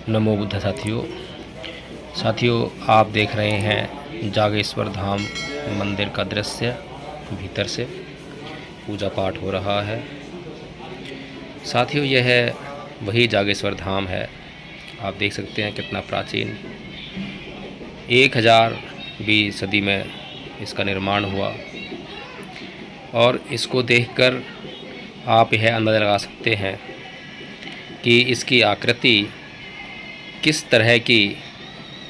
नमो बुद्ध साथियों, आप देख रहे हैं जागेश्वर धाम मंदिर का दृश्य। भीतर से पूजा पाठ हो रहा है। साथियों, यह वही जागेश्वर धाम है। आप देख सकते हैं कितना प्राचीन 1000वीं सदी में इसका निर्माण हुआ। और इसको देखकर आप यह अंदाज़ा लगा सकते हैं कि इसकी आकृति किस तरह की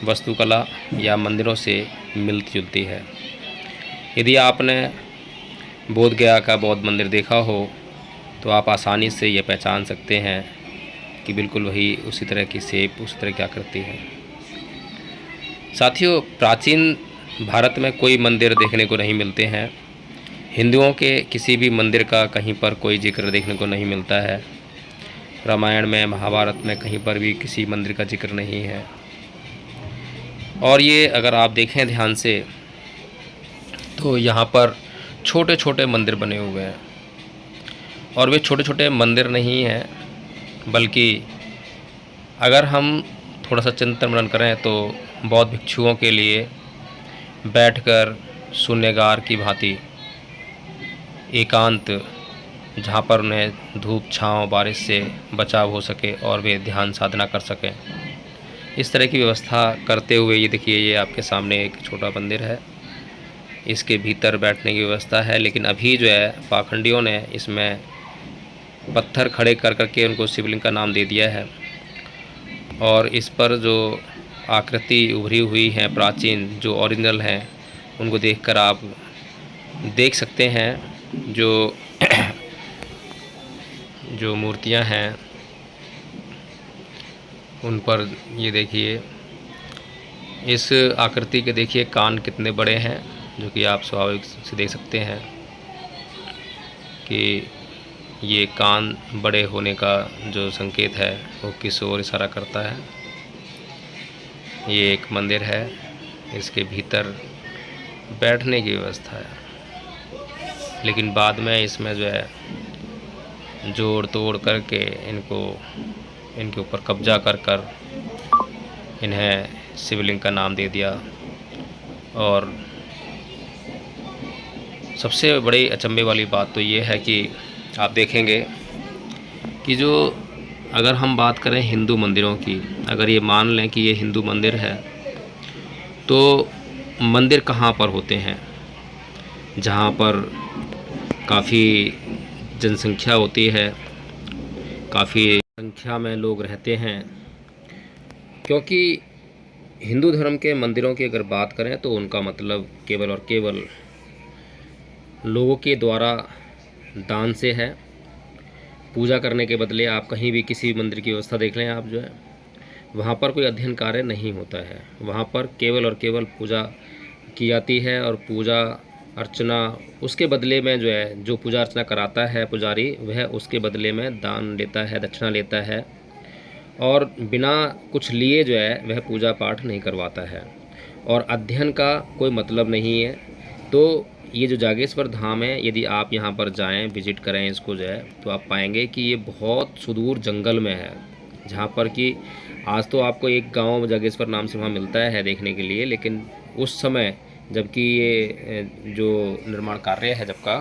वास्तुकला या मंदिरों से मिलती जुलती है। यदि आपने बोध गया का बौद्ध मंदिर देखा हो तो आप आसानी से ये पहचान सकते हैं कि बिल्कुल वही उसी तरह की शेप, उसी तरह की आकृति है। साथियों, प्राचीन भारत में कोई मंदिर देखने को नहीं मिलते हैं। हिंदुओं के किसी भी मंदिर का कहीं पर कोई जिक्र देखने को नहीं मिलता है। रामायण में, महाभारत में कहीं पर भी किसी मंदिर का जिक्र नहीं है। और ये अगर आप देखें ध्यान से तो यहाँ पर छोटे छोटे मंदिर बने हुए हैं। और वे छोटे छोटे मंदिर नहीं हैं, बल्कि अगर हम थोड़ा सा चिंतन मनन करें तो बौद्ध भिक्षुओं के लिए बैठकर शून्यगार की भांति एकांत, जहाँ पर उन्हें धूप छाँव बारिश से बचाव हो सके और वे ध्यान साधना कर सकें, इस तरह की व्यवस्था करते हुए ये देखिए, ये आपके सामने एक छोटा मंदिर है। इसके भीतर बैठने की व्यवस्था है, लेकिन अभी जो है पाखंडियों ने इसमें पत्थर खड़े कर करके उनको शिवलिंग का नाम दे दिया है। और इस पर जो आकृति उभरी हुई हैं प्राचीन, जो ओरिजिनल हैं, उनको देखकर आप देख सकते हैं जो मूर्तियां हैं उन पर ये देखिए, इस आकृति के देखिए कान कितने बड़े हैं, जो कि आप स्वाभाविक से देख सकते हैं कि ये कान बड़े होने का जो संकेत है वो किस ओर इशारा करता है। ये एक मंदिर है, इसके भीतर बैठने की व्यवस्था है, लेकिन बाद में इसमें जो है जोड़ तोड़ करके इनके ऊपर कब्जा कर इन्हें शिवलिंग का नाम दे दिया। और सबसे बड़ी अचंभे वाली बात तो ये है कि आप देखेंगे कि जो अगर हम बात करें हिंदू मंदिरों की, अगर ये मान लें कि ये हिंदू मंदिर है, तो मंदिर कहाँ पर होते हैं? जहाँ पर काफ़ी जनसंख्या होती है, काफ़ी संख्या में लोग रहते हैं। क्योंकि हिंदू धर्म के मंदिरों की अगर बात करें तो उनका मतलब केवल और केवल लोगों के द्वारा दान से है। पूजा करने के बदले आप कहीं भी किसी मंदिर की व्यवस्था देख लें, आप जो है वहाँ पर कोई अध्ययन कार्य नहीं होता है। वहाँ पर केवल और केवल पूजा की जाती है, और पूजा अर्चना उसके बदले में जो है, जो पूजा अर्चना कराता है पुजारी, वह उसके बदले में दान लेता है, दक्षिणा लेता है, और बिना कुछ लिए जो है वह पूजा पाठ नहीं करवाता है। और अध्ययन का कोई मतलब नहीं है। तो ये जो जागेश्वर धाम है, यदि आप यहाँ पर जाएं, विजिट करें इसको जो है, तो आप पाएंगे कि ये बहुत सुदूर जंगल में है, जहाँ पर कि आज तो आपको एक गांव जागेश्वर नाम से वहाँ मिलता है देखने के लिए, लेकिन उस समय जबकि ये जो निर्माण कार्य है जबका,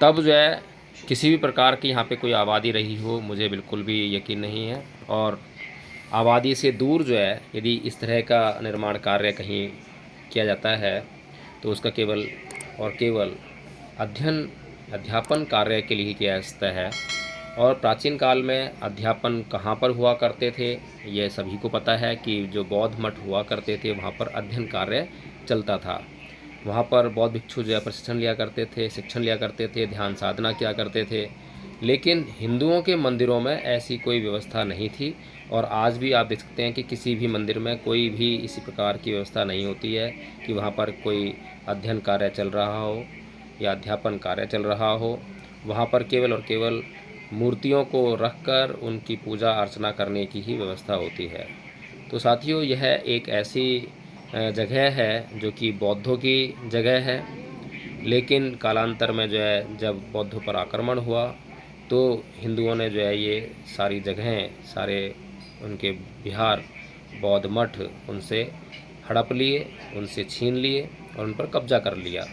तब जो है किसी भी प्रकार की यहाँ पे कोई आबादी रही हो, मुझे बिल्कुल भी यकीन नहीं है। और आबादी से दूर जो है यदि इस तरह का निर्माण कार्य कहीं किया जाता है तो उसका केवल और केवल अध्यापन कार्य के लिए किया जाता है। और प्राचीन काल में अध्यापन कहाँ पर हुआ करते थे, ये सभी को पता है कि जो बौद्ध मठ हुआ करते थे वहाँ पर अध्ययन कार्य चलता था। वहाँ पर बौद्ध भिक्षु जो है प्रशिक्षण लिया करते थे, शिक्षण लिया करते थे, ध्यान साधना किया करते थे। लेकिन हिंदुओं के मंदिरों में ऐसी कोई व्यवस्था नहीं थी। और आज भी आप देख सकते हैं कि किसी भी मंदिर में कोई भी इसी प्रकार की व्यवस्था नहीं होती है कि वहाँ पर कोई अध्ययन कार्य चल रहा हो या अध्यापन कार्य चल रहा हो। वहाँ पर केवल और केवल मूर्तियों को रखकर उनकी पूजा अर्चना करने की ही व्यवस्था होती है। तो साथियों, यह एक ऐसी जगह है जो कि बौद्धों की जगह है, लेकिन कालांतर में जो है जब बौद्धों पर आक्रमण हुआ तो हिंदुओं ने जो है ये सारी जगहें, सारे उनके बिहार बौद्ध मठ उनसे हड़प लिए, उनसे छीन लिए और उन पर कब्जा कर लिया,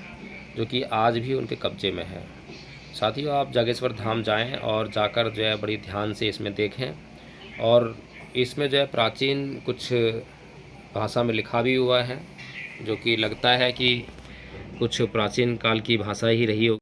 जो कि आज भी उनके कब्जे में है। साथियों, आप जागेश्वर धाम जाएं और जाकर जो है बड़ी ध्यान से इसमें देखें। और इसमें जो है प्राचीन कुछ भाषा में लिखा भी हुआ है, जो कि लगता है कि कुछ प्राचीन काल की भाषा ही रही हो।